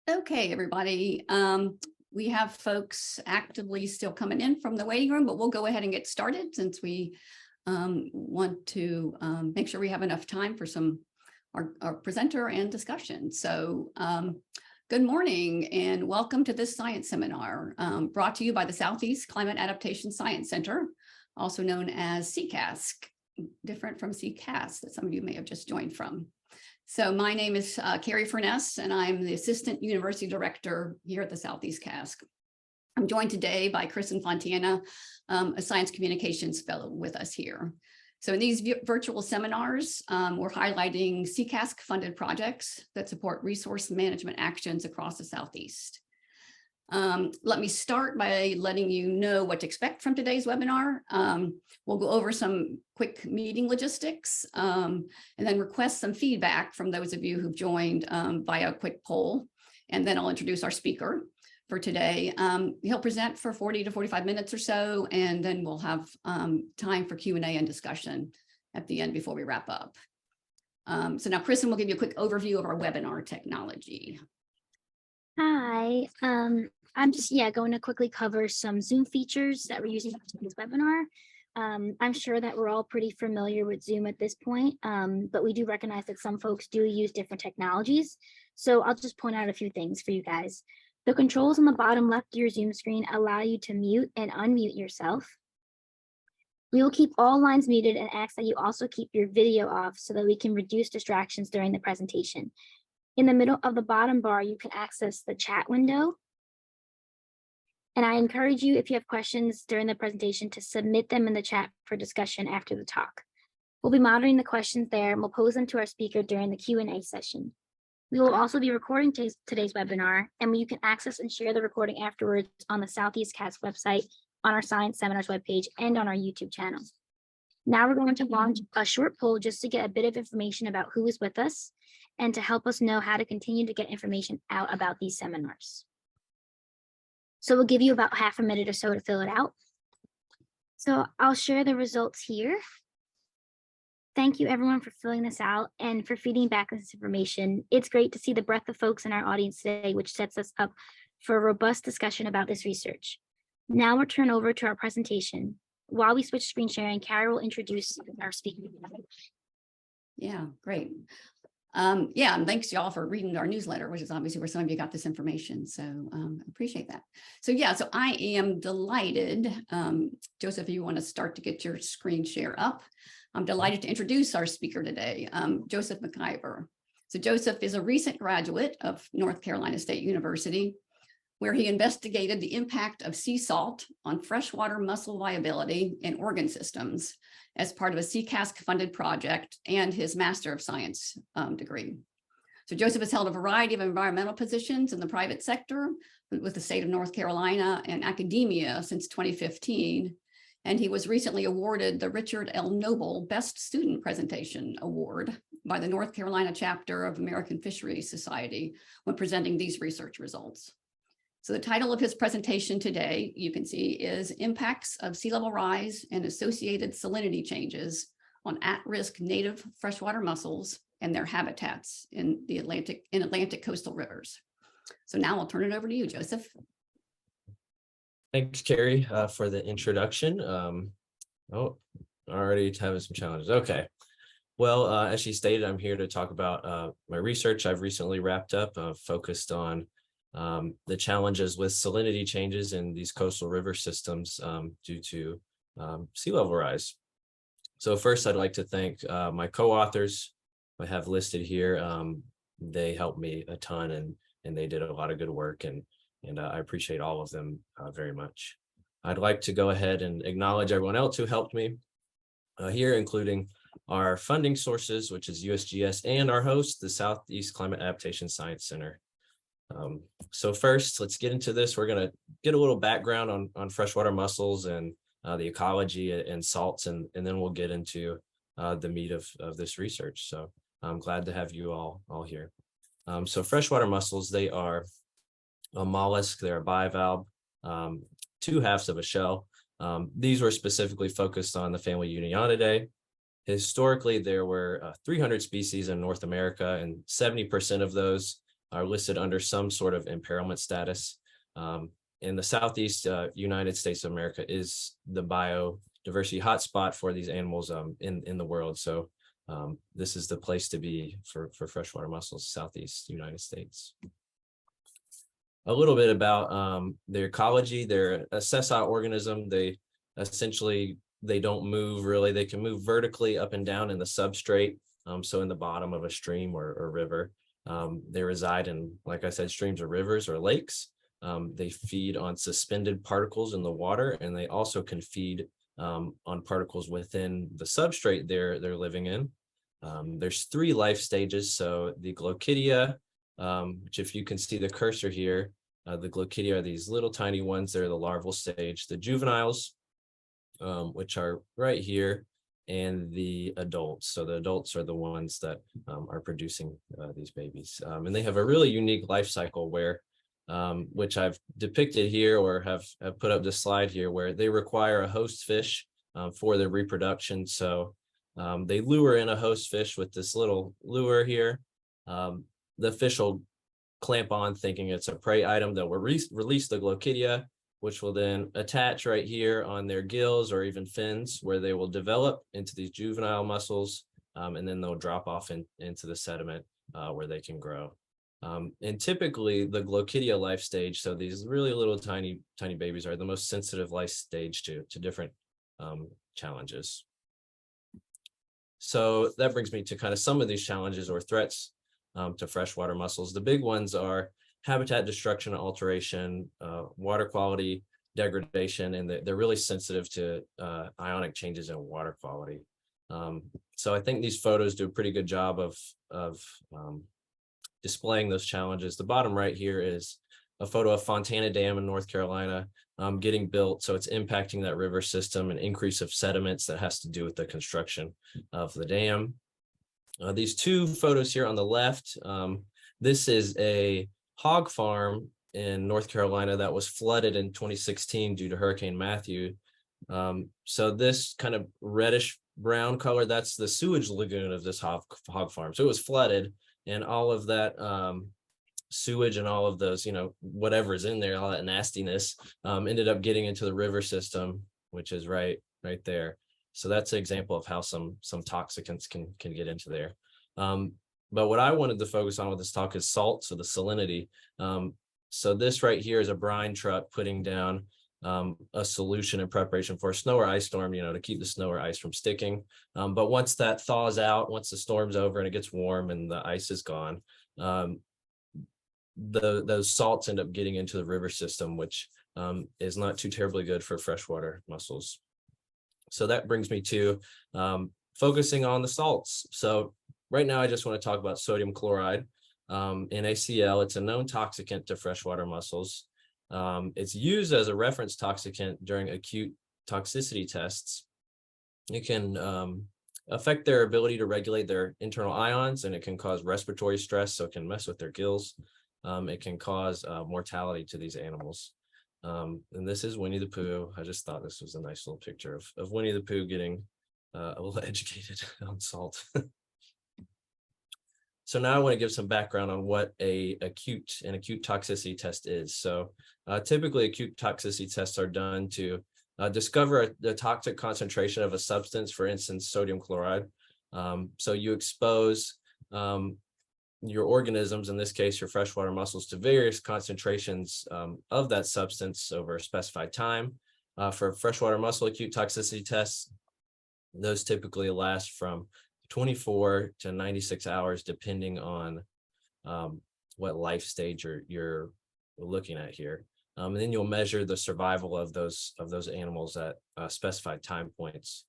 Okay, everybody. We have folks actively still coming in from the waiting room, but we'll go ahead and get started since we want to make sure we have enough time for our presenter and discussion. So good morning and welcome to this science seminar brought to you by the Southeast Climate Adaptation Science Center, also known as SE CASC, different from SE CASC that some of you may have just joined from. So my name is Carrie Furness, and I'm the Assistant University Director here at the Southeast CASC. I'm joined today by Kristen Fontana, a Science Communications Fellow with us here. So in these virtual seminars, we're highlighting SE CASC funded projects that support resource management actions across the Southeast. Let me start by letting you know what to expect from today's webinar. We'll go over some quick meeting logistics and then request some feedback from those of you who've joined via a quick poll. And then I'll introduce our speaker for today. He'll present for 40 to 45 minutes or so, and then we'll have time for Q&A and discussion at the end before we wrap up. So now Kristen will give you a quick overview of our webinar technology. Hi, I'm just going to quickly cover some Zoom features that we're using for this webinar. I'm sure that we're all pretty familiar with Zoom at this point, but we do recognize that some folks do use different technologies. So I'll just point out a few things for you guys. The controls on the bottom left of your Zoom screen allow you to mute and unmute yourself. We will keep all lines muted and ask that you also keep your video off so that we can reduce distractions during the presentation. In the middle of the bottom bar, you can access the chat window. And I encourage you, if you have questions during the presentation, to submit them in the chat for discussion after the talk. We'll be monitoring the questions there and we'll pose them to our speaker during the Q&A session. We will also be recording today's webinar, and you can access and share the recording afterwards on the Southeast CASC website, on our Science Seminars webpage, and on our YouTube channel. Now we're going to launch a short poll just to get a bit of information about who is with us and to help us know how to continue to get information out about these seminars. So we'll give you about half a minute or so to fill it out. So I'll share the results here. Thank you everyone for filling this out and for feeding back this information. It's great to see the breadth of folks in our audience today, which sets us up for a robust discussion about this research. Now we'll turn over to our presentation. While we switch screen sharing, Carrie will introduce our speaker. Yeah, great. And thanks y'all for reading our newsletter, which is obviously where some of you got this information. So appreciate that. So so I am delighted. Joseph, if you want to start to get your screen share up, I'm delighted to introduce our speaker today, Joseph McIver. So Joseph is a recent graduate of North Carolina State University, where he investigated the impact of sea salt on freshwater mussel viability in organ systems as part of a SE CASC funded project and his Master of Science degree. So Joseph has held a variety of environmental positions in the private sector with the state of North Carolina and academia since 2015. And he was recently awarded the Richard L. Noble Best Student Presentation Award by the North Carolina chapter of American Fisheries Society when presenting these research results. So the title of his presentation today, you can see, is Impacts of Sea Level Rise and Associated Salinity Changes on At-Risk Native Freshwater Mussels and Their Habitats in Atlantic coastal rivers. So now I'll turn it over to you, Joseph. Thanks, Carrie, for the introduction. Already having some challenges. Okay. Well, as she stated, I'm here to talk about my research I've recently wrapped up, focused on the challenges with salinity changes in these coastal river systems due to sea level rise. So first, I'd like to thank my co-authors I have listed here. They helped me a ton and they did a lot of good work, and I appreciate all of them very much. I'd like to go ahead and acknowledge everyone else who helped me here, including our funding sources, which is USGS, and our host, the Southeast Climate Adaptation Science Center. So first, let's get into this. We're going to get a little background on freshwater mussels and the ecology and salts, and then we'll get into the meat of this research. So I'm glad to have you all here. So freshwater mussels, they are a mollusk. They're a bivalve, 2/2 of a shell. These were specifically focused on the family Unionidae. Historically, there were 300 species in North America, and 70% of those are listed under some sort of imperilment status. In the Southeast United States of America is the biodiversity hotspot for these animals in the world. So this is the place to be for freshwater mussels, Southeast United States. A little bit about their ecology. They're a sessile organism. They essentially, they don't move really. They can move vertically up and down in the substrate. So in the bottom of a stream or river. They reside in, like I said, streams or rivers or lakes. They feed on suspended particles in the water, and they also can feed on particles within the substrate they're living in. There's 3 life stages. So the Glochidia, which if you can see the cursor here, the Glochidia are these little tiny ones. They're the larval stage. The juveniles, which are right here, and the adults. So the adults are the ones that are producing these babies. And they have a really unique life cycle where, which I've depicted here or have put up this slide here, where they require a host fish for their reproduction. So they lure in a host fish with this little lure here. The fish will clamp on thinking it's a prey item that will release the Glochidia, which will then attach right here on their gills or even fins, where they will develop into these juvenile mussels, and then they'll drop off into the sediment where they can grow. And typically the Glochidia life stage, so these really little tiny babies, are the most sensitive life stage to different challenges. So that brings me to kind of some of these challenges or threats to freshwater mussels. The big ones are habitat destruction and alteration, water quality degradation, and they're really sensitive to ionic changes in water quality. So I think these photos do a pretty good job of displaying those challenges. The bottom right here is a photo of Fontana Dam in North Carolina getting built. So it's impacting that river system, an increase of sediments that has to do with the construction of the dam. These 2 photos here on the left, this is a hog farm in North Carolina that was flooded in 2016 due to Hurricane Matthew. So this kind of reddish brown color, that's the sewage lagoon of this hog farm. So it was flooded, and all of that sewage and all of those, whatever is in there, all that nastiness ended up getting into the river system, which is right there. So that's an example of how some toxicants can get into there. But what I wanted to focus on with this talk is salt, so the salinity. So this right here is a brine truck putting down a solution in preparation for a snow or ice storm, to keep the snow or ice from sticking. But once that thaws out, once the storm's over and it gets warm and the ice is gone, those salts end up getting into the river system, which is not too terribly good for freshwater mussels. So that brings me to focusing on the salts. So right now, I just want to talk about sodium chloride. NaCl, it's a known toxicant to freshwater mussels. It's used as a reference toxicant during acute toxicity tests. It can affect their ability to regulate their internal ions, and it can cause respiratory stress, so it can mess with their gills. It can cause mortality to these animals. And this is Winnie the Pooh. I just thought this was a nice little picture of Winnie the Pooh getting a little educated on salt. So now I want to give some background on what an acute toxicity test is. So typically acute toxicity tests are done to discover the toxic concentration of a substance, for instance, sodium chloride. So you expose your organisms, in this case, your freshwater mussels, to various concentrations of that substance over a specified time. For freshwater mussel acute toxicity tests, those typically last from 24 to 96 hours, depending on what life stage you're looking at here. And then you'll measure the survival of those animals at specified time points.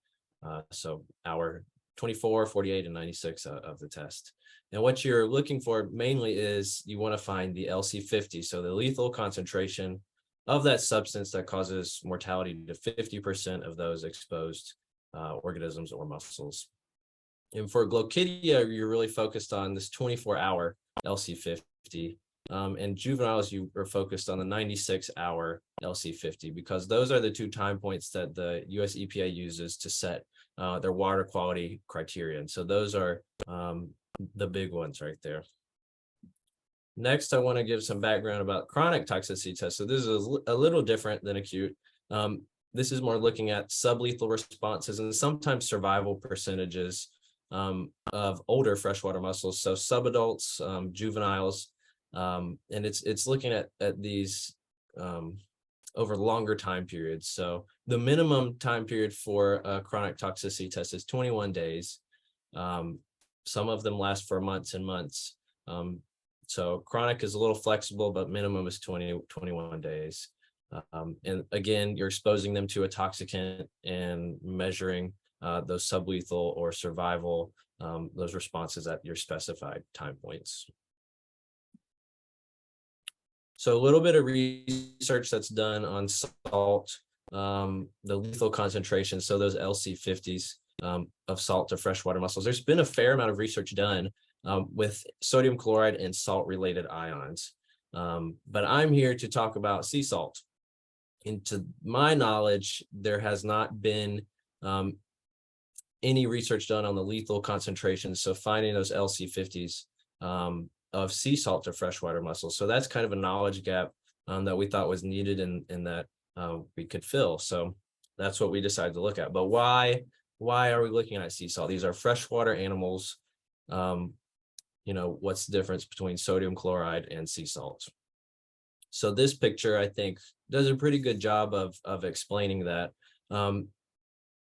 So hour 24, 48, and 96 of the test. And what you're looking for mainly is you want to find the LC50, so the lethal concentration of that substance that causes mortality to 50% of those exposed organisms or mussels. And for Glochidia, you're really focused on this 24-hour LC50. And juveniles, you are focused on the 96-hour LC50, because those are the 2 time points that the US EPA uses to set their water quality criterion. So those are the big ones right there. Next, I want to give some background about chronic toxicity tests. So this is a little different than acute. This is more looking at sublethal responses and sometimes survival percentages of older freshwater mussels. So subadults, juveniles, and it's looking at these over longer time periods. So the minimum time period for a chronic toxicity test is 21 days. Some of them last for months and months. So chronic is a little flexible, but minimum is 21 days. And again, you're exposing them to a toxicant and measuring those sublethal or survival, those responses at your specified time points. So a little bit of research that's done on salt, the lethal concentration, so those LC50s of salt to freshwater mussels. There's been a fair amount of research done with sodium chloride and salt-related ions. But I'm here to talk about sea salt. And to my knowledge, there has not been any research done on the lethal concentrations, so finding those LC50s of sea salt to freshwater mussels. So that's kind of a knowledge gap that we thought was needed and that we could fill. So that's what we decided to look at. But why are we looking at sea salt? These are freshwater animals. You know, what's the difference between sodium chloride and sea salt? So this picture, I think, does a pretty good job of explaining that.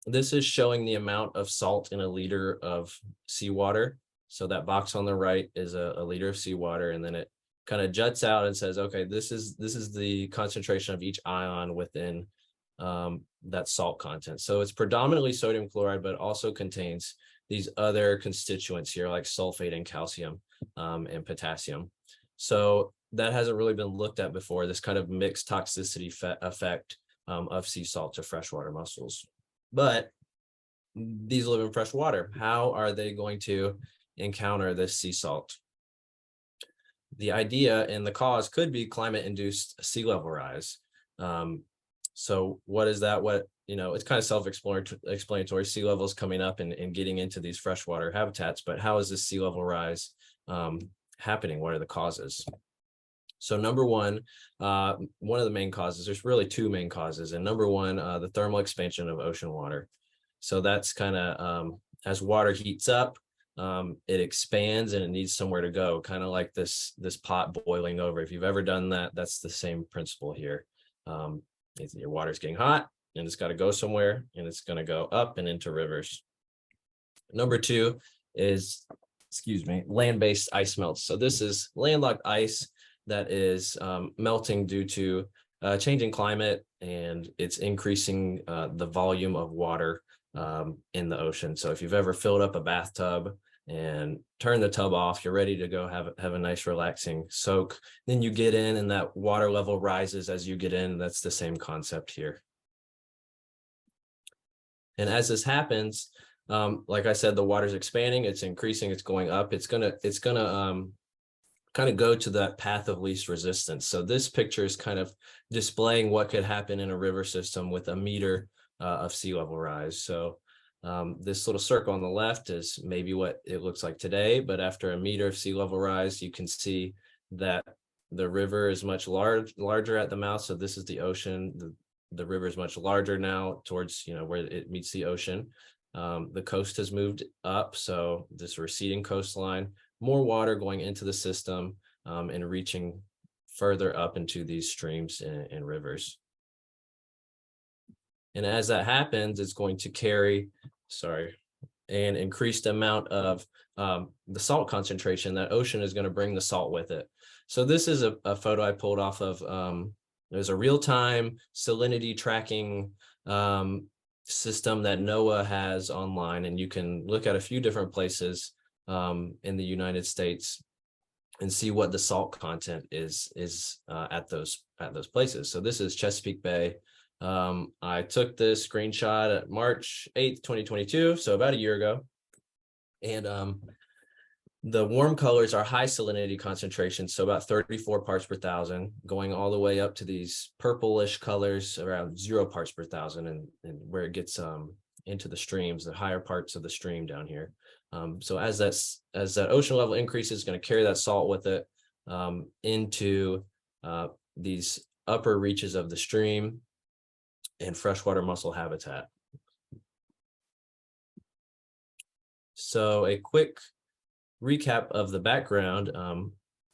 This is showing the amount of salt in a liter of seawater. So that box on the right is a liter of seawater, and then it kind of juts out and says, okay, this is the concentration of each ion within that salt content. So it's predominantly sodium chloride, but also contains these other constituents here like sulfate and calcium and potassium. So that hasn't really been looked at before, this kind of mixed toxicity effect of sea salt to freshwater mussels. But these live in fresh water. How are they going to encounter this sea salt? The idea and the cause could be climate-induced sea level rise. So what is that? It's kind of self-explanatory. Sea levels coming up and getting into these freshwater habitats, but how is this sea level rise happening? What are the causes? So number one of the main causes, there's really two main causes. And number one, the thermal expansion of ocean water. So that's kind of, as water heats up, it expands and it needs somewhere to go, kind of like this pot boiling over. If you've ever done that, that's the same principle here. Your water's getting hot and it's got to go somewhere, and it's going to go up and into rivers. Number two is, land-based ice melts. So this is landlocked ice that is melting due to changing climate, and it's increasing the volume of water in the ocean. So if you've ever filled up a bathtub and turn the tub off, you're ready to go have a nice relaxing soak. Then you get in and that water level rises as you get in. That's the same concept here. And as this happens, like I said, the water's expanding, it's increasing, it's going up, it's gonna kind of go to that path of least resistance. So this picture is kind of displaying what could happen in a river system with a meter of sea level rise. So this little circle on the left is maybe what it looks like today, but after a meter of sea level rise, you can see that the river is much larger at the mouth. So this is the ocean. The river is much larger now towards, where it meets the ocean. The coast has moved up. So this receding coastline, more water going into the system and reaching further up into these streams and rivers. And as that happens, it's going to carry, an increased amount of the salt concentration. That ocean is going to bring the salt with it. So this is a photo I pulled off of, there's a real-time salinity tracking system that NOAA has online, and you can look at a few different places in the United States and see what the salt content is at those places. So this is Chesapeake Bay. I took this screenshot at March 8th, 2022, so about a year ago. And the warm colors are high salinity concentrations, so about 34 parts per thousand, going all the way up to these purplish colors around 0 parts per thousand, and where it gets into the streams, the higher parts of the stream down here. So as that ocean level increases, it's going to carry that salt with it. into these upper reaches of the stream and freshwater mussel habitat. So a quick recap of the background.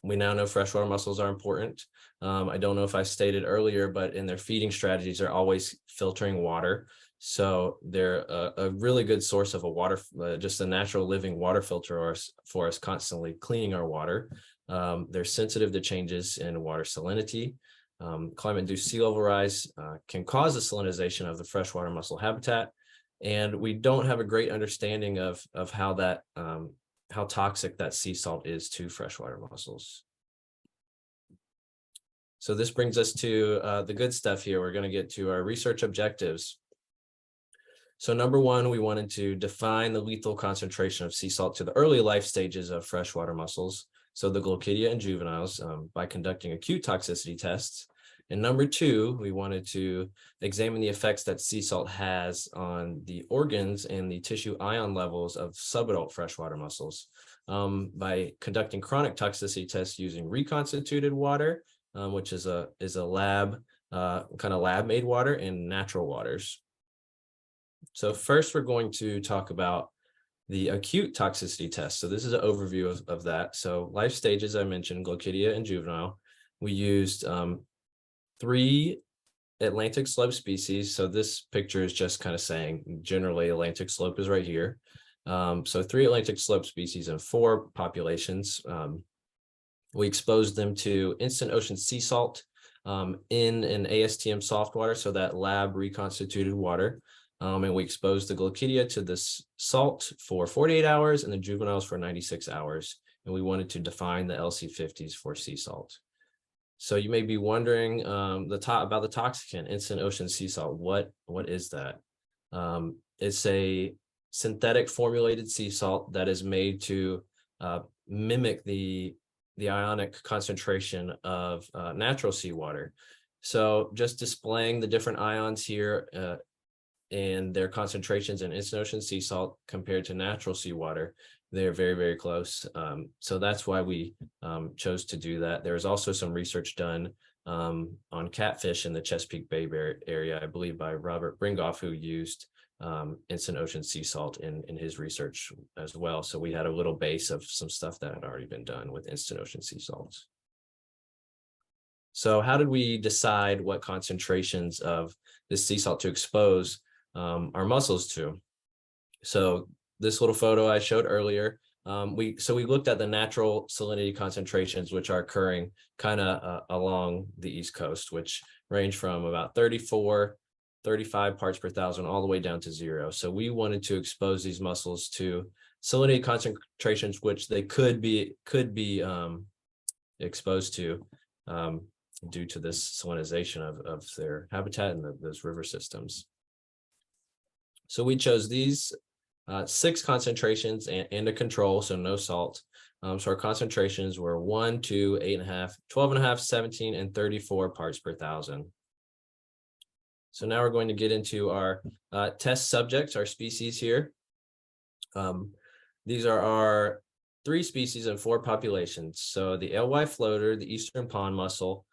We now know freshwater mussels are important. I don't know if I stated earlier, but in their feeding strategies, they're always filtering water. So they're a really good source of a water, just a natural living water filter for us constantly cleaning our water. They're sensitive to changes in water salinity. Climate-induced sea level rise can cause the salinization of the freshwater mussel habitat. And we don't have a great understanding of how that how toxic that sea salt is to freshwater mussels. So this brings us to the good stuff here. We're going to get to our research objectives. So number one, we wanted to define the lethal concentration of sea salt to the early life stages of freshwater mussels, so the Glochidia and juveniles, by conducting acute toxicity tests. And number two, we wanted to examine the effects that sea salt has on the organs and the tissue ion levels of subadult freshwater mussels by conducting chronic toxicity tests using reconstituted water, which is a lab, kind of lab-made water, and natural waters. So first, we're going to talk about the acute toxicity test. So this is an overview of that. So life stages, I mentioned, Glochidia and juvenile. We used 3 Atlantic slope species. So this picture is just kind of saying generally Atlantic slope is right here. So 3 Atlantic slope species and 4 populations. We exposed them to instant ocean sea salt in an ASTM soft water, so that lab reconstituted water. And we exposed the Glochidia to this salt for 48 hours and the juveniles for 96 hours. And we wanted to define the LC50s for sea salt. So you may be wondering about the toxicant, instant ocean sea salt. What is that? It's a synthetic formulated sea salt that is made to mimic the ionic concentration of natural seawater. So just displaying the different ions here and their concentrations in instant ocean sea salt compared to natural seawater, they're very, very close. So that's why we chose to do that. There was also some research done on catfish in the Chesapeake Bay area, I believe by Robert Bringoff, who used instant ocean sea salt in his research as well. So we had a little base of some stuff that had already been done with instant ocean sea salts. So how did we decide what concentrations of this sea salt to expose our mussels to? So this little photo I showed earlier, we looked at the natural salinity concentrations, which are occurring kind of along the East Coast, which range from about 34, 35 parts per thousand all the way down to 0. So we wanted to expose these mussels to salinity concentrations which they could be exposed to due to this salinization of their habitat and those river systems. So we chose these 6 concentrations and a control, so no salt. So our concentrations were 1, 2, 8.5, 12.5, 17, and 34 parts per thousand. So now we're going to get into our test subjects, our species here. These are our 3 species and 4 populations. So the alewife floater, the eastern pond mussel,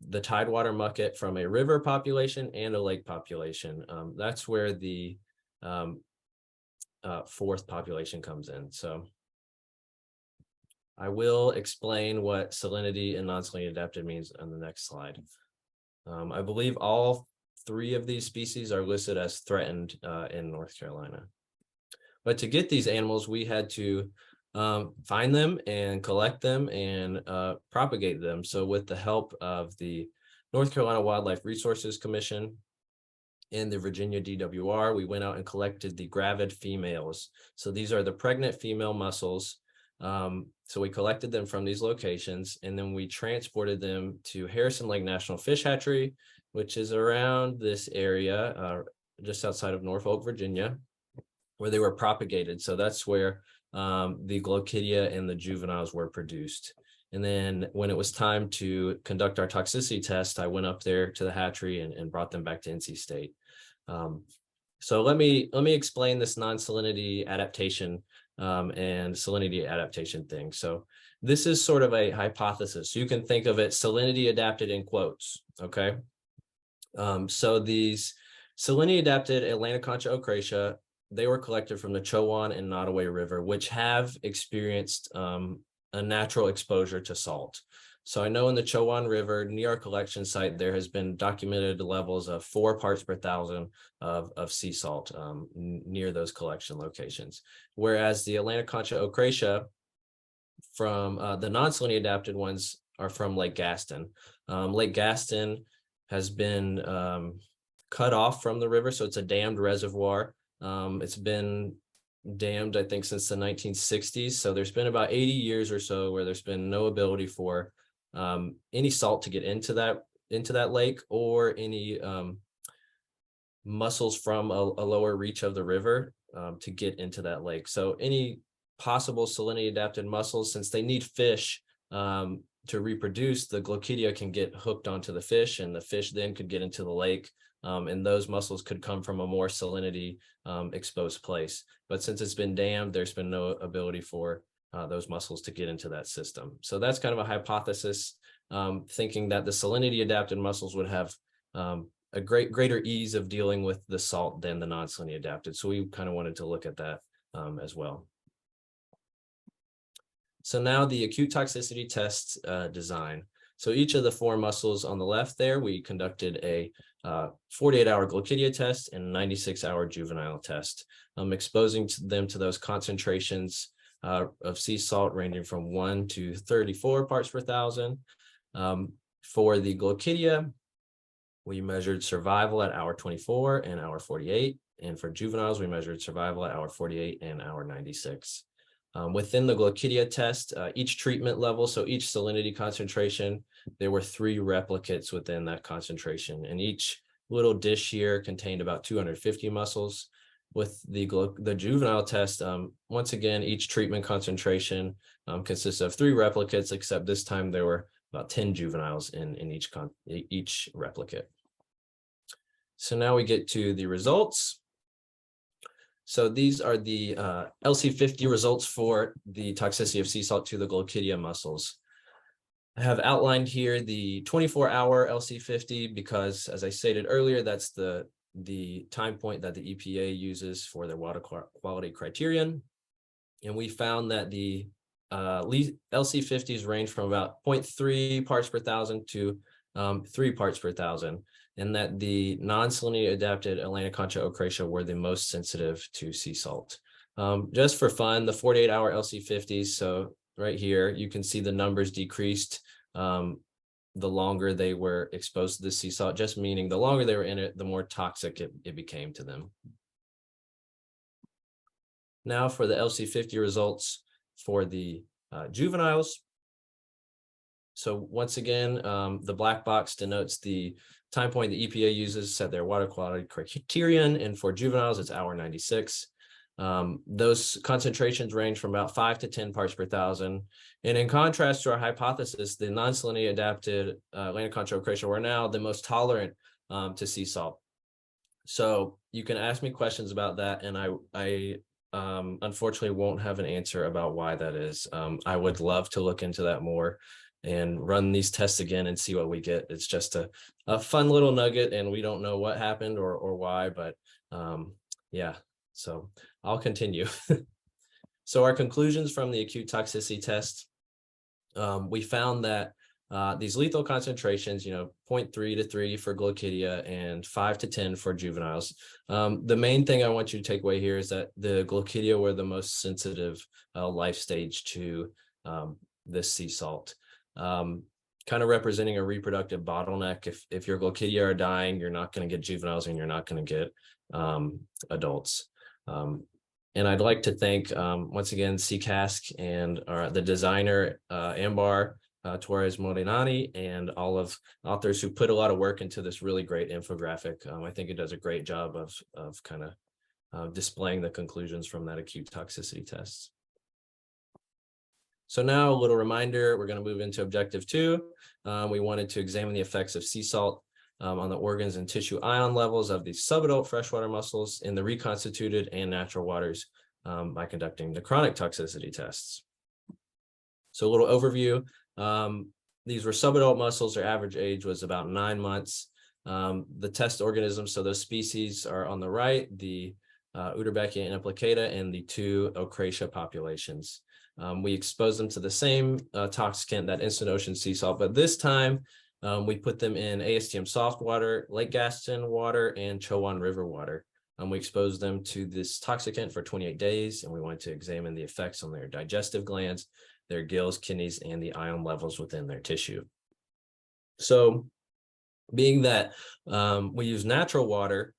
the tidewater mucket from a river population and a lake population. That's where the 4th population comes in. So I will explain what salinity and non-salinity adapted means on the next slide. I believe all 3 of these species are listed as threatened in North Carolina. But to get these animals, we had to find them and collect them and propagate them. So with the help of the North Carolina Wildlife Resources Commission and the Virginia DWR, we went out and collected the gravid females. So these are the pregnant female mussels. So we collected them from these locations, and then we transported them to Harrison Lake National Fish Hatchery, which is around this area, just outside of Norfolk, Virginia, where they were propagated. So that's where the Glochidia and the juveniles were produced. And then when it was time to conduct our toxicity test, I went up there to the hatchery and brought them back to NC State. So let me explain this non-salinity adaptation and salinity adaptation thing. So this is sort of a hypothesis. You can think of it salinity adapted in quotes, okay? So these salinity adapted Atlantoconcha, they were collected from the Chowan and Nottoway River, which have experienced a natural exposure to salt. So I know in the Chowan River, near our collection site, there has been documented levels of 4 parts per thousand of sea salt near those collection locations. Whereas the Atlantoconcha from the non-salinity adapted ones are from Lake Gaston. Lake Gaston has been cut off from the river, so it's a dammed reservoir. It's been dammed, I think, since the 1960s. So there's been about 80 years or so where there's been no ability for any salt to get into that lake, or any mussels from a lower reach of the river to get into that lake. So any possible salinity adapted mussels, since they need fish to reproduce, the Glochidia can get hooked onto the fish, and the fish then could get into the lake, and those mussels could come from a more salinity exposed place. But since it's been dammed, there's been no ability for those mussels to get into that system. So that's kind of a hypothesis, thinking that the salinity adapted mussels would have a greater ease of dealing with the salt than the non-salinity adapted. So we kind of wanted to look at that as well. So now the acute toxicity test design. So each of the 4 mussels on the left there, we conducted a 48-hour Glochidia test and 96-hour juvenile test, exposing them to those concentrations of sea salt ranging from 1 to 34 parts per thousand. For the Glochidia, we measured survival at hour 24 and hour 48. And for juveniles, we measured survival at hour 48 and hour 96. Within the Glochidia test, each treatment level, so each salinity concentration, there were 3 replicates within that concentration, and each little dish here contained about 250 mussels. With the juvenile test, once again, each treatment concentration consists of 3 replicates, except this time there were about 10 juveniles in each replicate. So now we get to the results. So these are the LC50 results for the toxicity of sea salt to the Glochidia mussels. I have outlined here the 24-hour LC50 because, as I stated earlier, that's the time point that the EPA uses for their water quality criterion. And we found that the LC50s range from about 0.3 parts per thousand to 3 parts per thousand, and that the non-salinity adapted Atlantoconcha were the most sensitive to sea salt. Just for fun, the 48-hour LC50s, so right here, you can see the numbers decreased the longer they were exposed to the sea salt, just meaning the longer they were in it, the more toxic it became to them. Now for the LC50 results for the juveniles. So once again, the black box denotes the time point the EPA uses to set their water quality criterion, and for juveniles, it's hour 96. Those concentrations range from about 5 to 10 parts per thousand. And in contrast to our hypothesis, the non-salinity adapted Atlantoconcha were now the most tolerant to sea salt. So you can ask me questions about that, and I unfortunately won't have an answer about why that is. I would love to look into that more and run these tests again and see what we get. It's just a fun little nugget, and we don't know what happened or why, but yeah, so I'll continue. So our conclusions from the acute toxicity test, we found that these lethal concentrations, 0.3 to 3 for Glochidia and 5 to 10 for juveniles. The main thing I want you to take away here is that the Glochidia were the most sensitive life stage to this sea salt. Kind of representing a reproductive bottleneck. If your Glochidia are dying, you're not going to get juveniles and you're not going to get adults. And I'd like to thank, once again, SE CASC and the designer, Ambar Torres Morinani, and all of authors who put a lot of work into this really great infographic. I think it does a great job of kind of displaying the conclusions from that acute toxicity test. So now a little reminder, we're going to move into objective 2. We wanted to examine the effects of sea salt on the organs and tissue ion levels of these subadult freshwater mussels in the reconstituted and natural waters by conducting the chronic toxicity tests. So a little overview. These were subadult mussels. Their average age was about 9 months. The test organisms, so those species are on the right, the Uterbeckia and implicata and the 2 Ocratia populations. We exposed them to the same toxicant, that instant ocean sea salt, but this time we put them in ASTM soft water, Lake Gaston water, and Chowan River water. We exposed them to this toxicant for 28 days, and we wanted to examine the effects on their digestive glands, their gills, kidneys, and the ion levels within their tissue. So being that we use natural water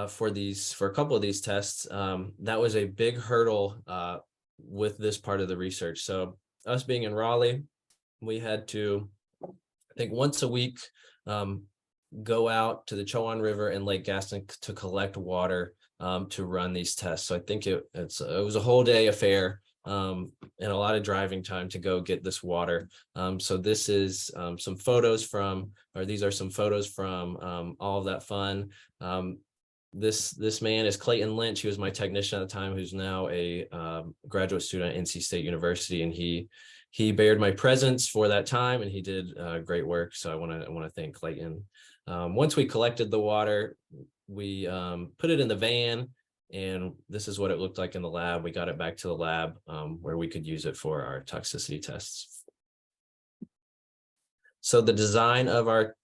for a couple of these tests, that was a big hurdle with this part of the research. So us being in Raleigh, we had to, I think once a week, go out to the Chowan River and Lake Gaston to collect water to run these tests. So I think it was a whole day affair and a lot of driving time to go get this water. So this is some photos from, or these are some photos from all of that fun. This man is Clayton Lynch. He was my technician at the time, who's now a graduate student at NC State University, and he bared my presence for that time, and he did great work. So I want to thank Clayton. Once we collected the water, we put it in the van, and this is what it looked like in the lab. We got it back to the lab where we could use it for our toxicity tests. So the design of our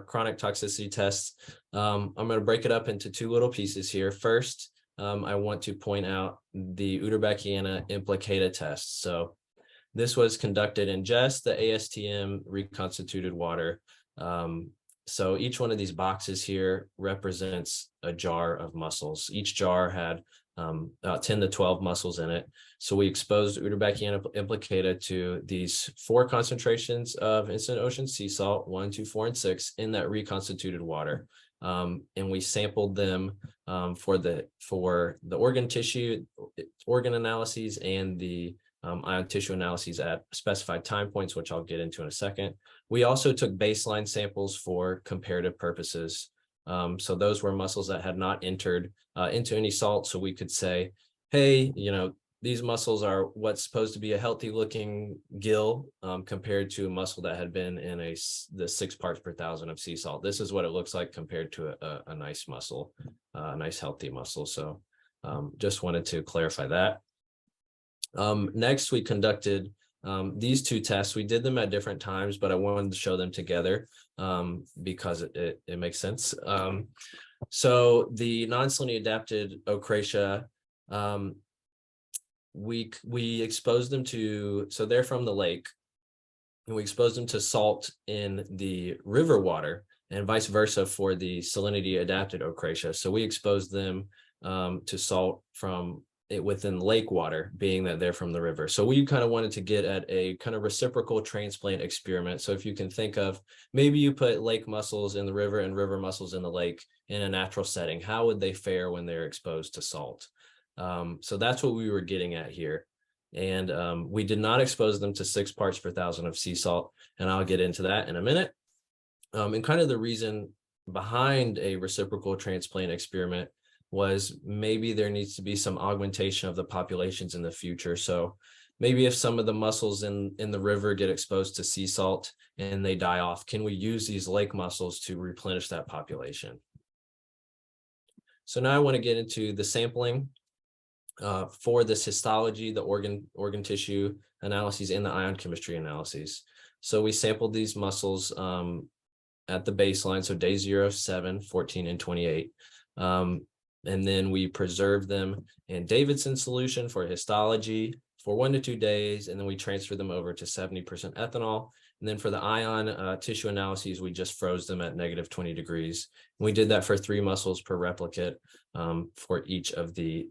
chronic toxicity tests, I'm going to break it up into 2 little pieces here. First, I want to point out the Uterbeckia implicata test. So this was conducted in just the ASTM reconstituted water. So each one of these boxes here represents a jar of mussels. Each jar had about 10 to 12 mussels in it. So we exposed Uterbeckia implicata to these 4 concentrations of instant ocean sea salt, 1, 2, 4, and 6, in that reconstituted water. And we sampled them for the organ tissue, organ analyses, and the ion tissue analyses at specified time points, which I'll get into in a second. We also took baseline samples for comparative purposes. So those were mussels that had not entered into any salt. So we could say, hey, these mussels are what's supposed to be a healthy looking gill compared to a mussel that had been in the 6 parts per thousand of sea salt. This is what it looks like compared to a nice mussel, a nice healthy mussel. So just wanted to clarify that. Next, we conducted these 2 tests. We did them at different times, but I wanted to show them together because it makes sense. So the non-salinity adapted Ocratia, we exposed them to, so they're from the lake, and we exposed them to salt in the river water, and vice versa for the salinity adapted Ocratia. So we exposed them to salt from within lake water, being that they're from the river. So we kind of wanted to get at a kind of reciprocal transplant experiment. So if you can think of, maybe you put lake mussels in the river and river mussels in the lake in a natural setting, how would they fare when they're exposed to salt? So that's what we were getting at here. And we did not expose them to 6 parts per thousand of sea salt, and I'll get into that in a minute. And kind of the reason behind a reciprocal transplant experiment was maybe there needs to be some augmentation of the populations in the future. So maybe if some of the mussels in the river get exposed to sea salt and they die off, can we use these lake mussels to replenish that population? So now I want to get into the sampling for this histology, the organ tissue analyses, and the ion chemistry analyses. So we sampled these mussels at the baseline, so day 0, 7, 14, and 28. And then we preserved them in Davidson solution for histology for 1 to 2 days, and then we transferred them over to 70% ethanol. And then for the ion tissue analyses, we just froze them at -20 degrees. And we did that for 3 mussels per replicate for each of the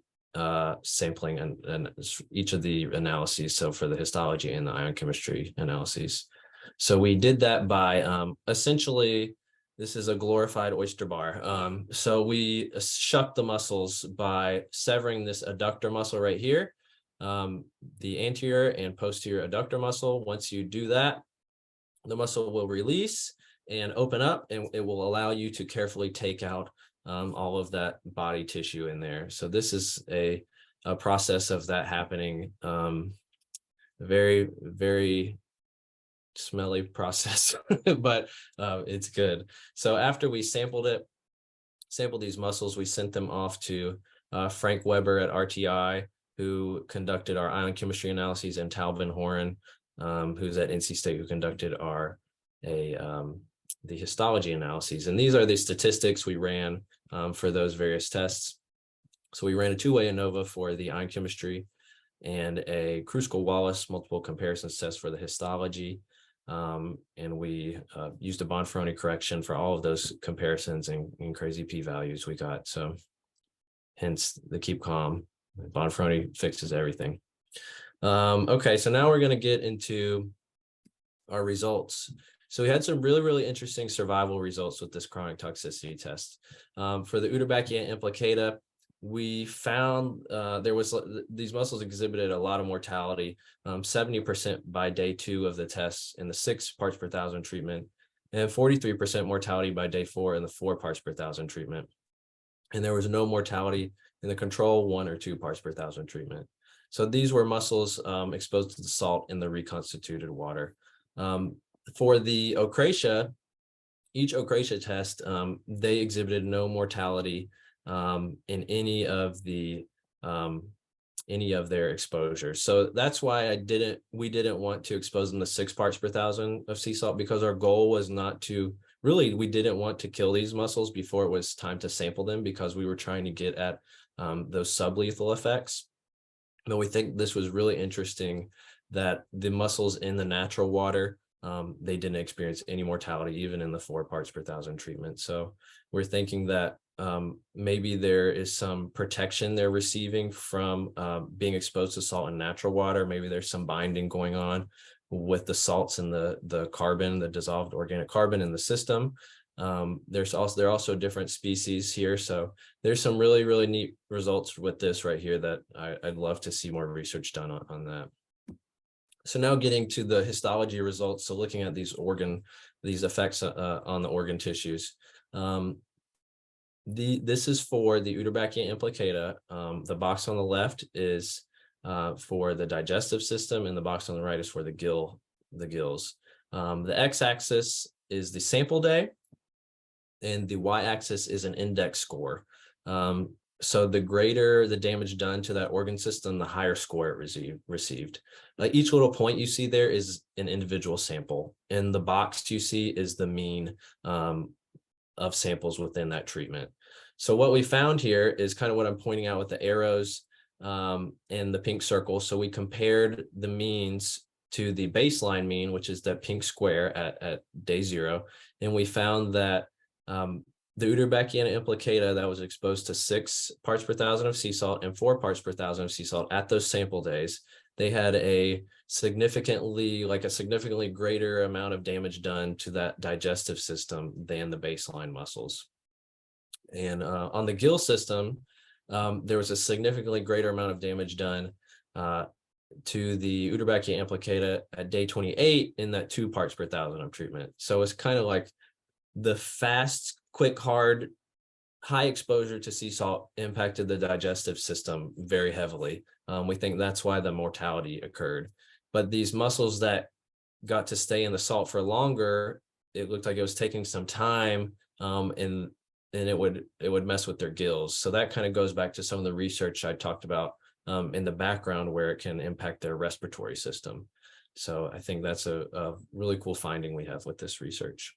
sampling and each of the analyses. So for the histology and the ion chemistry analyses. So we did that by essentially, this is a glorified oyster bar. So we shucked the mussels by severing this adductor muscle right here, the anterior and posterior adductor muscle. Once you do that, the muscle will release and open up, and it will allow you to carefully take out all of that body tissue in there. So this is a process of that happening very, very smelly process, but it's good. So after we sampled these mussels, we sent them off to Frank Weber at RTI, who conducted our ion chemistry analyses, and Tal Van Horen, who's at NC State, who conducted the histology analyses. And these are the statistics we ran for those various tests. So we ran a two-way ANOVA for the ion chemistry and a Kruskal-Wallis multiple comparisons test for the histology. And we used a Bonferroni correction for all of those comparisons and crazy p-values we got. So hence the keep calm. Bonferroni fixes everything. Okay, so now we're going to get into our results. So we had some really, really interesting survival results with this chronic toxicity test. For the Uterbachia implicata, we found these mussels exhibited a lot of mortality, 70% by day 2 of the test in the 6 parts per thousand treatment, and 43% mortality by day 4 in the 4 parts per thousand treatment. And there was no mortality in the control 1 or 2 parts per thousand treatment. So these were mussels exposed to the salt in the reconstituted water. For the Ocratia, each Ocratia test, they exhibited no mortality in any of their exposures. So that's why we didn't want to expose them to 6 parts per thousand of sea salt, because our goal was not to we didn't want to kill these mussels before it was time to sample them, because we were trying to get at those sublethal effects. But we think this was really interesting that the mussels in the natural water, they didn't experience any mortality, even in the 4 parts per thousand treatment. So we're thinking that maybe there is some protection they're receiving from being exposed to salt in natural water. Maybe there's some binding going on with the salts and the carbon, the dissolved organic carbon in the system. There are also different species here. So there's some really, really neat results with this right here that I'd love to see more research done on that. So now getting to the histology results. So looking at these effects on the organ tissues. This is for the Uterbachia implicata. The box on the left is for the digestive system, and the box on the right is for the gills. The x-axis is the sample day, and the y-axis is an index score. So the greater the damage done to that organ system, the higher score it received. Each little point you see there is an individual sample, and the box you see is the mean of samples within that treatment. So what we found here is kind of what I'm pointing out with the arrows and the pink circle. So we compared the means to the baseline mean, which is that pink square at day 0. And we found that the Uterbachia implicata that was exposed to 6 parts per thousand of sea salt and 4 parts per thousand of sea salt at those sample days, they had a significantly greater amount of damage done to that digestive system than the baseline mussels. And on the gill system, there was a significantly greater amount of damage done to the Uterbachia implicata at day 28 in that 2 parts per thousand of treatment. So it's kind of like the fast, quick, hard, high exposure to sea salt impacted the digestive system very heavily. We think that's why the mortality occurred. But these mussels that got to stay in the salt for longer, it looked like it was taking some time, and it would mess with their gills. So that kind of goes back to some of the research I talked about in the background, where it can impact their respiratory system. So I think that's a really cool finding we have with this research.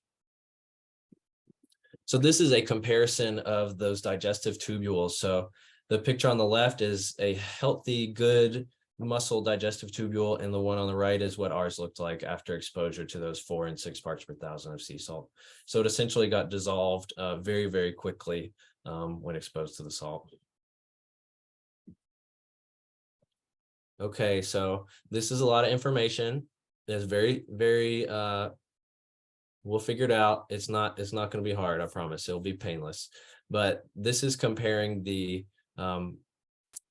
So this is a comparison of those digestive tubules. So the picture on the left is a healthy, good mussel digestive tubule, and the one on the right is what ours looked like after exposure to those 4 and 6 parts per thousand of sea salt. So it essentially got dissolved very, very quickly when exposed to the salt. Okay, so this is a lot of information. It's very, very we'll figure it out. It's not going to be hard, I promise. It'll be painless. But this is comparing the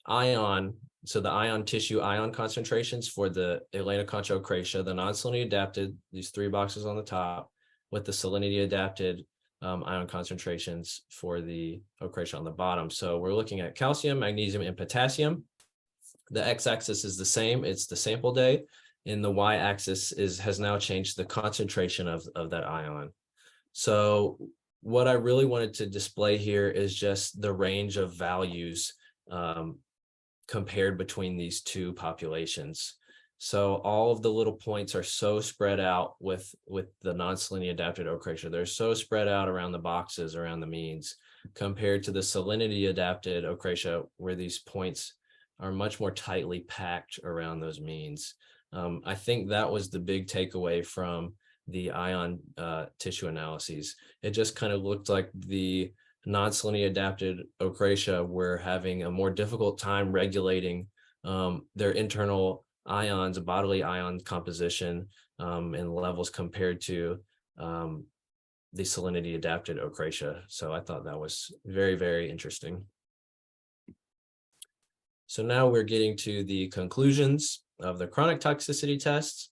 ion, so the ion tissue ion concentrations for the Elanoconcha ocratia, the non-salinity adapted, these 3 boxes on the top, with the salinity adapted ion concentrations for the ocratia on the bottom. So we're looking at calcium, magnesium, and potassium. The x-axis is the same, it's the sample day, and the y-axis has now changed the concentration of that ion. So what I really wanted to display here is just the range of values compared between these two populations. So all of the little points are so spread out with the non-salinity adapted ochracia. They're so spread out around the boxes, around the means, compared to the salinity adapted ochracia, where these points are much more tightly packed around those means. I think that was the big takeaway from the ion tissue analyses. It just kind of looked like the non-salinity adapted ochracia were having a more difficult time regulating their internal ions, bodily ion composition and levels compared to the salinity adapted ochracia. So I thought that was very, very interesting. So now we're getting to the conclusions of the chronic toxicity tests.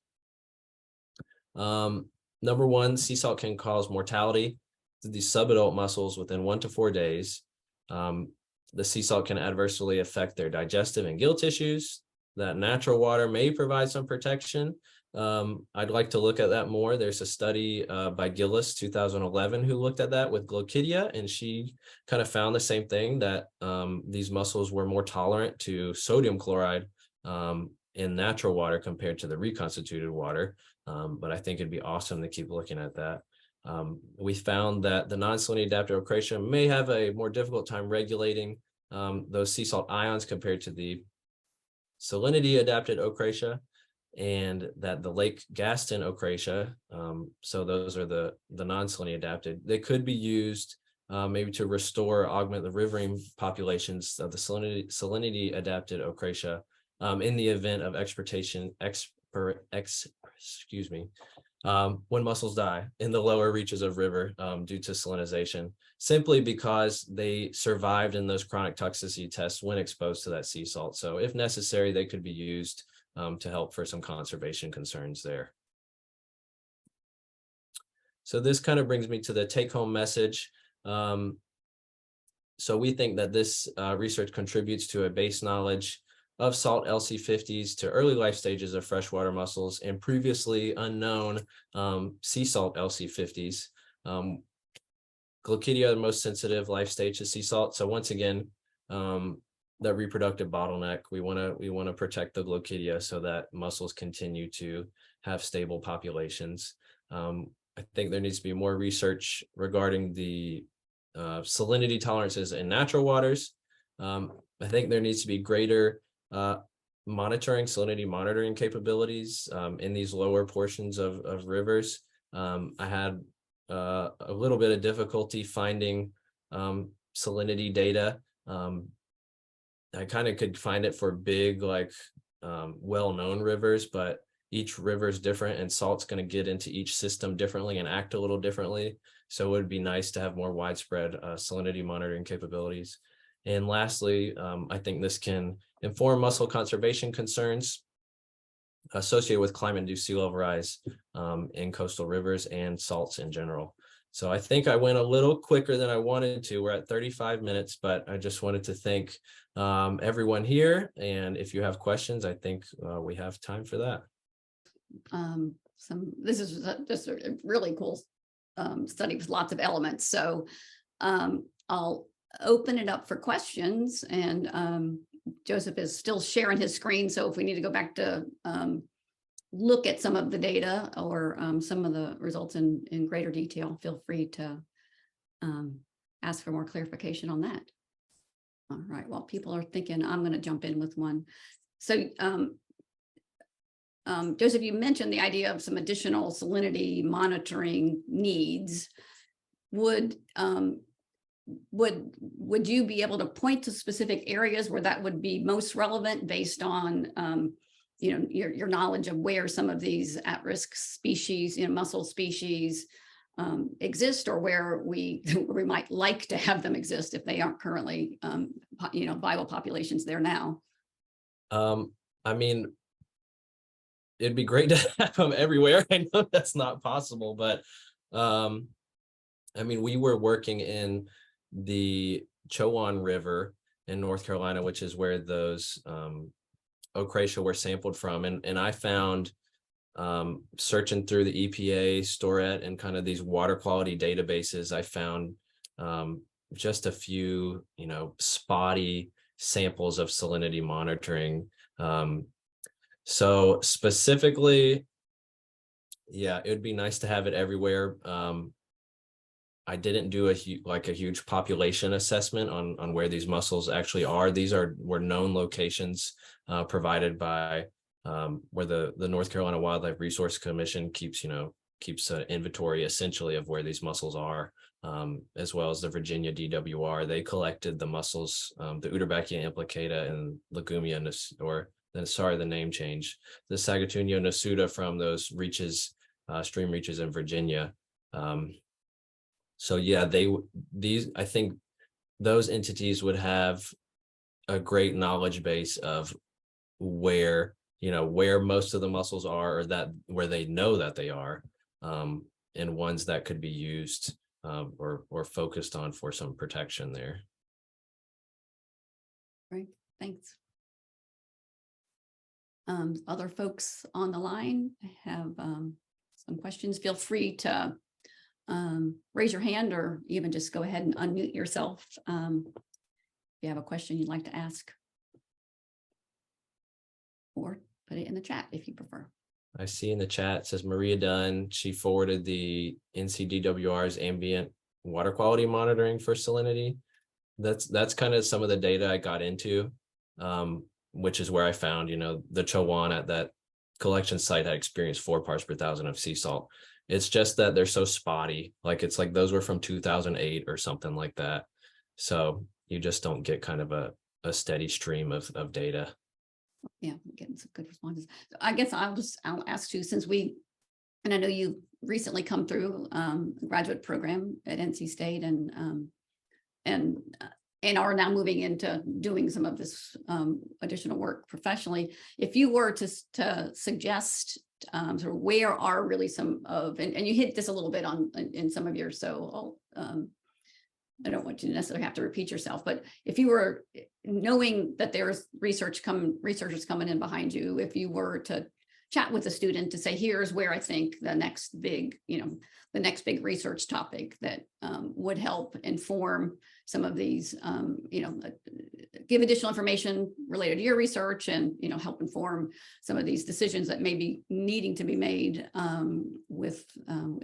Number one, sea salt can cause mortality to these subadult mussels within 1 to 4 days. The sea salt can adversely affect their digestive and gill tissues. That natural water may provide some protection. I'd like to look at that more. There's a study by Gillis, 2011, who looked at that with Glochidia, and she kind of found the same thing, that these mussels were more tolerant to sodium chloride in natural water compared to the reconstituted water. But I think it'd be awesome to keep looking at that. We found that the non-salinity adapted ochracia may have a more difficult time regulating those sea salt ions compared to the salinity adapted ochracia, and that the Lake Gaston ochracia, so those are the non-salinity adapted, they could be used maybe to restore, augment the riverine populations of the salinity adapted ochracia in the event of when mussels die in the lower reaches of river due to salinization, simply because they survived in those chronic toxicity tests when exposed to that sea salt. So if necessary, they could be used to help for some conservation concerns there. So this kind of brings me to the take-home message. So we think that this research contributes to a base knowledge of salt LC50s to early life stages of freshwater mussels and previously unknown sea salt LC50s. Glochidia are the most sensitive life stage to sea salt. So once again, that reproductive bottleneck, we want to protect the Glochidia so that mussels continue to have stable populations. I think there needs to be more research regarding the salinity tolerances in natural waters. I think there needs to be greater salinity monitoring capabilities in these lower portions of rivers. I had a little bit of difficulty finding salinity data. I kind of could find it for big, like well-known rivers, but each river is different and salt's going to get into each system differently and act a little differently. So it would be nice to have more widespread salinity monitoring capabilities. And lastly, I think this can inform mussel conservation concerns associated with climate-induced sea level rise in coastal rivers and salts in general. So I think I went a little quicker than I wanted to. We're at 35 minutes, but I just wanted to thank everyone here. And if you have questions, I think we have time for that. This is just a really cool study with lots of elements. So I'll open it up for questions, and Joseph is still sharing his screen. So if we need to go back to look at some of the data or some of the results in greater detail, feel free to ask for more clarification on that. All right, while people are thinking, I'm going to jump in with one. So Joseph, you mentioned the idea of some additional salinity monitoring needs. Would you be able to point to specific areas where that would be most relevant based on your knowledge of where some of these at-risk species, mussel species exist, or where we might like to have them exist if they aren't currently viable populations there now? I mean, it'd be great to have them everywhere. I know that's not possible, but I mean, we were working in the Chowan River in North Carolina, which is where those Ocratia were sampled from. And I found, searching through the EPA, Storet, and kind of these water quality databases, I found just a few, spotty samples of salinity monitoring. So specifically, yeah, it would be nice to have it everywhere. I didn't do a huge population assessment on where these mussels actually are. These were known locations provided by where the North Carolina Wildlife Resource Commission keeps an inventory essentially of where these mussels are, as well as the Virginia DWR. They collected the mussels, the Utabakia implicata and Legumia, the name change, the Sagitunio nasuta from those reaches, stream reaches in Virginia. So yeah, I think those entities would have a great knowledge base of where most of the mussels are, or where they know that they are, and ones that could be used or focused on for some protection there. Great, thanks. Other folks on the line have some questions. Feel free to raise your hand, or even just go ahead and unmute yourself if you have a question you'd like to ask, or put it in the chat if you prefer. I see in the chat, it says Maria Dunn, she forwarded the NCDWR's ambient water quality monitoring for salinity. That's kind of some of the data I got into, which is where I found, the Chowan at that collection site had experienced 4 parts per thousand of sea salt. It's just that they're so spotty. It's like those were from 2008 or something like that. So you just don't get kind of a steady stream of data. Yeah, I'm getting some good responses. So I guess I'll ask you, since and I know you recently come through graduate program at NC State and are now moving into doing some of this additional work professionally. If you were to suggest sort of where are really some of, and you hit this a little bit in some of yours, so I don't want you to necessarily have to repeat yourself, but if you were knowing that there's researchers coming in behind you, if you were to chat with a student to say, here's where I think the next big research topic that would help inform some of these, give additional information related to your research and, help inform some of these decisions that may be needing to be made with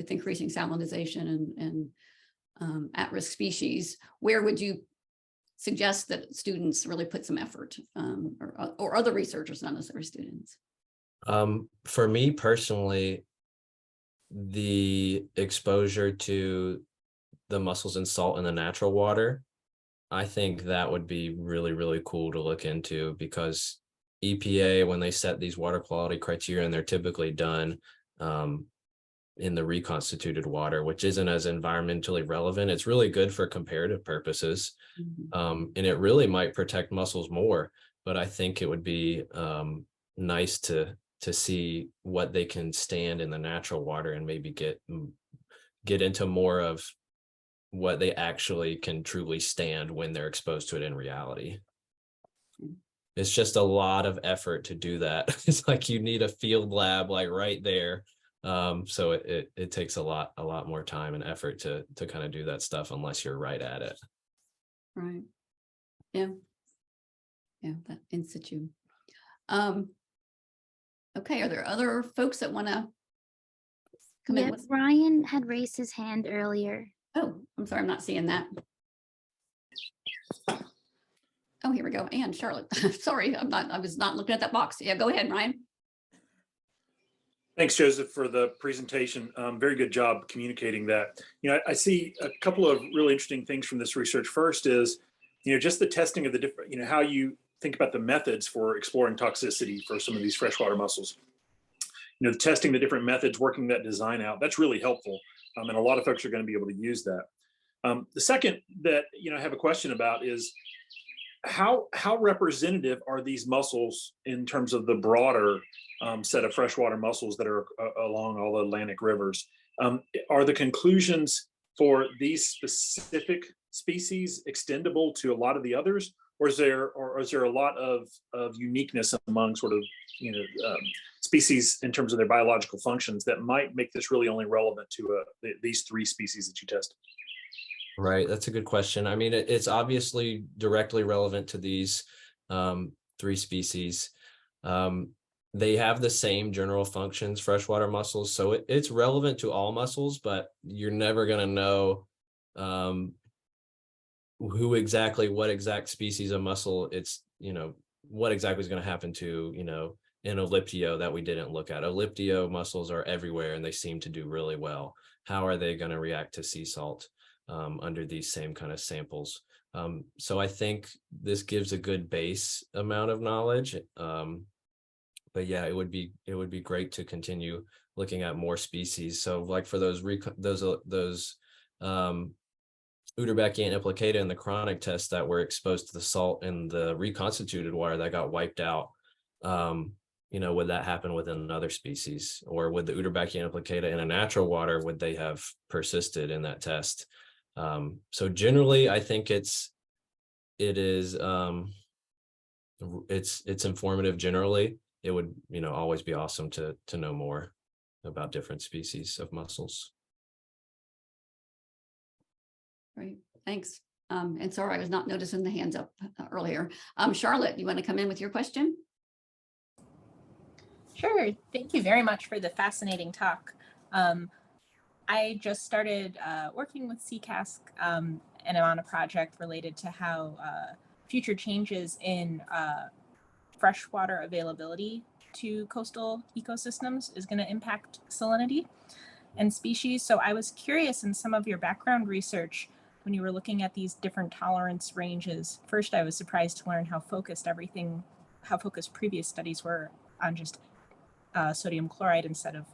increasing salinization and at-risk species, where would you suggest that students really put some effort, or other researchers, not necessarily students? For me personally, the exposure to the mussels and salt in the natural water, I think that would be really, really cool to look into, because EPA, when they set these water quality criteria, and they're typically done in the reconstituted water, which isn't as environmentally relevant. It's really good for comparative purposes. And it really might protect mussels more, but I think it would be nice to see what they can stand in the natural water, and maybe get into more of what they actually can truly stand when they're exposed to it in reality. It's just a lot of effort to do that. It's like you need a field lab right there. So it takes a lot more time and effort to kind of do that stuff, unless you're right at it. Right. Yeah. Yeah, that in situ. Okay, are there other folks that want to come in? Brian had raised his hand earlier. Oh, I'm sorry, I'm not seeing that. Oh, here we go. And Charlotte. Sorry, I was not looking at that box. Yeah, go ahead, Ryan. Thanks, Joseph, for the presentation. Very good job communicating that. I see a couple of really interesting things from this research. First is, just the testing of the different, how you think about the methods for exploring toxicity for some of these freshwater mussels. Testing the different methods, working that design out, that's really helpful. And a lot of folks are going to be able to use that. The second that, I have a question about is, how representative are these mussels in terms of the broader set of freshwater mussels that are along all the Atlantic rivers? Are the conclusions for these specific species extendable to a lot of the others, or is there a lot of uniqueness among sort of, species in terms of their biological functions that might make this really only relevant to these 3 species that you tested? Right, that's a good question. I mean, it's obviously directly relevant to these 3 species. They have the same general functions, freshwater mussels, so it's relevant to all mussels, but you're never going to know what exact species of mussel it's, what exactly is going to happen to, an Elliptio that we didn't look at. Elliptio mussels are everywhere and they seem to do really well. How are they going to react to sea salt under these same kind of samples? So I think this gives a good base amount of knowledge. But yeah, it would be great to continue looking at more species. So like for those Uterbachia and Implicata in the chronic test that were exposed to the salt in the reconstituted water that got wiped out, would that happen with another species, or would the Uterbachia and Implicata in a natural water, would they have persisted in that test? So generally, I think it's informative generally. It would, always be awesome to know more about different species of mussels. Great, thanks. And sorry, I was not noticing the hands up earlier. Charlotte, you want to come in with your question? Sure. Thank you very much for the fascinating talk. I just started working with SE CASC and I'm on a project related to how future changes in freshwater availability to coastal ecosystems is going to impact salinity and species. So I was curious, in some of your background research, when you were looking at these different tolerance ranges, first I was surprised to learn how focused previous studies were on just sodium chloride instead of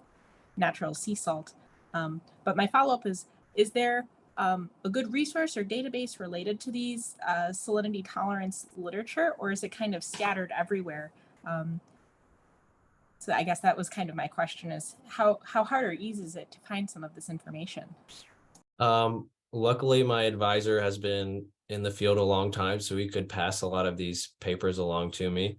natural sea salt. But my follow-up is there a good resource or database related to these salinity tolerance literature, or is it kind of scattered everywhere? So I guess that was kind of my question, is how hard or easy is it to find some of this information? Luckily, my advisor has been in the field a long time, so he could pass a lot of these papers along to me.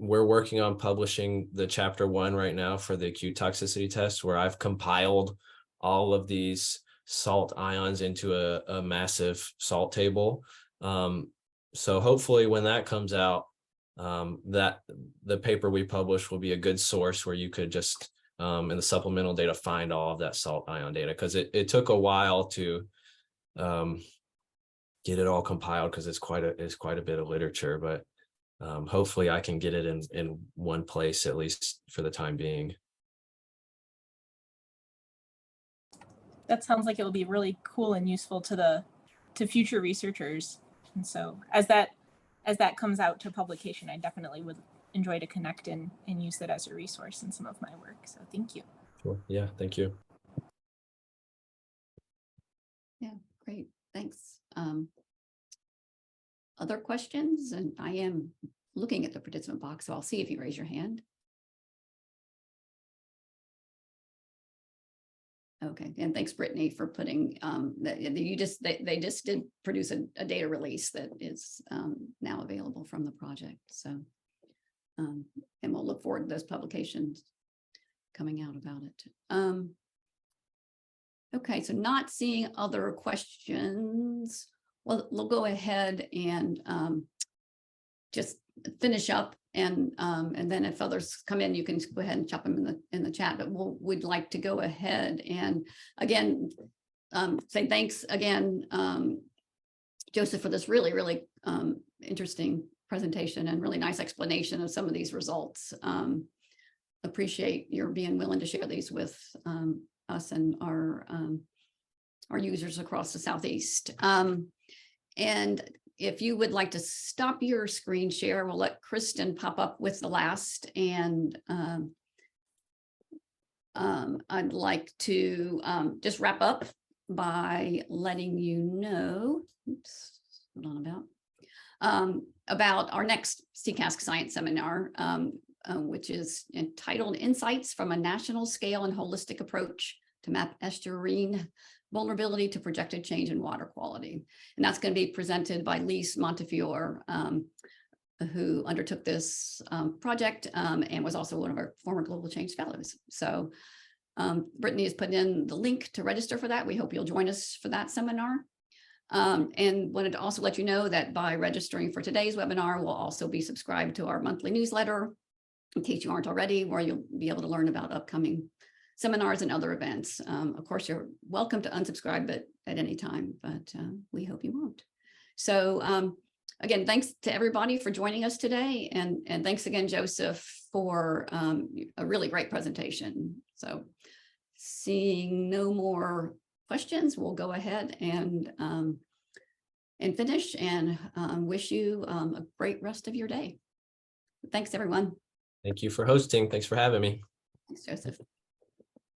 We're working on publishing the chapter 1 right now for the acute toxicity test, where I've compiled all of these salt ions into a massive salt table. So hopefully when that comes out, that the paper we publish will be a good source where you could just in the supplemental data find all of that salt ion data, because it took a while to get it all compiled, because it's quite a bit of literature, but hopefully I can get it in one place, at least for the time being. That sounds like it will be really cool and useful to future researchers. And so as that comes out to publication, I definitely would enjoy to connect and use it as a resource in some of my work. So thank you. Sure. Yeah, thank you. Yeah, great, thanks. Other questions? And I am looking at the participant box, so I'll see if you raise your hand. Okay, and thanks, Brittany, for putting that. They just did produce a data release that is now available from the project. So, and we'll look forward to those publications coming out about it. Okay, so not seeing other questions. Well, we'll go ahead and just finish up, and then if others come in, you can go ahead and chop them in the chat. But we'd like to go ahead and again say thanks again, Joseph, for this really interesting presentation and really nice explanation of some of these results. Appreciate your being willing to share these with us and our users across the Southeast. And if you would like to stop your screen share, we'll let Kristen pop up with the last. And I'd like to just wrap up by letting you know, oops, hold on, about our next SE CASC Science Seminar, which is entitled Insights from a National Scale and Holistic Approach to to map estuarine vulnerability to projected change in water quality. And that's going to be presented by Lise Montefiore, who undertook this project and was also one of our former Global Change Fellows. So Brittany has put in the link to register for that. We hope you'll join us for that seminar. And wanted to also let you know that by registering for today's webinar, we'll also be subscribed to our monthly newsletter, in case you aren't already, where you'll be able to learn about upcoming seminars and other events. Of course, you're welcome to unsubscribe at any time, but we hope you won't. So again, thanks to everybody for joining us today. And thanks again, Joseph, for a really great presentation. So seeing no more questions, we'll go ahead and finish and wish you a great rest of your day. Thanks, everyone. Thank you for hosting. Thanks for having me. Thanks, Joseph.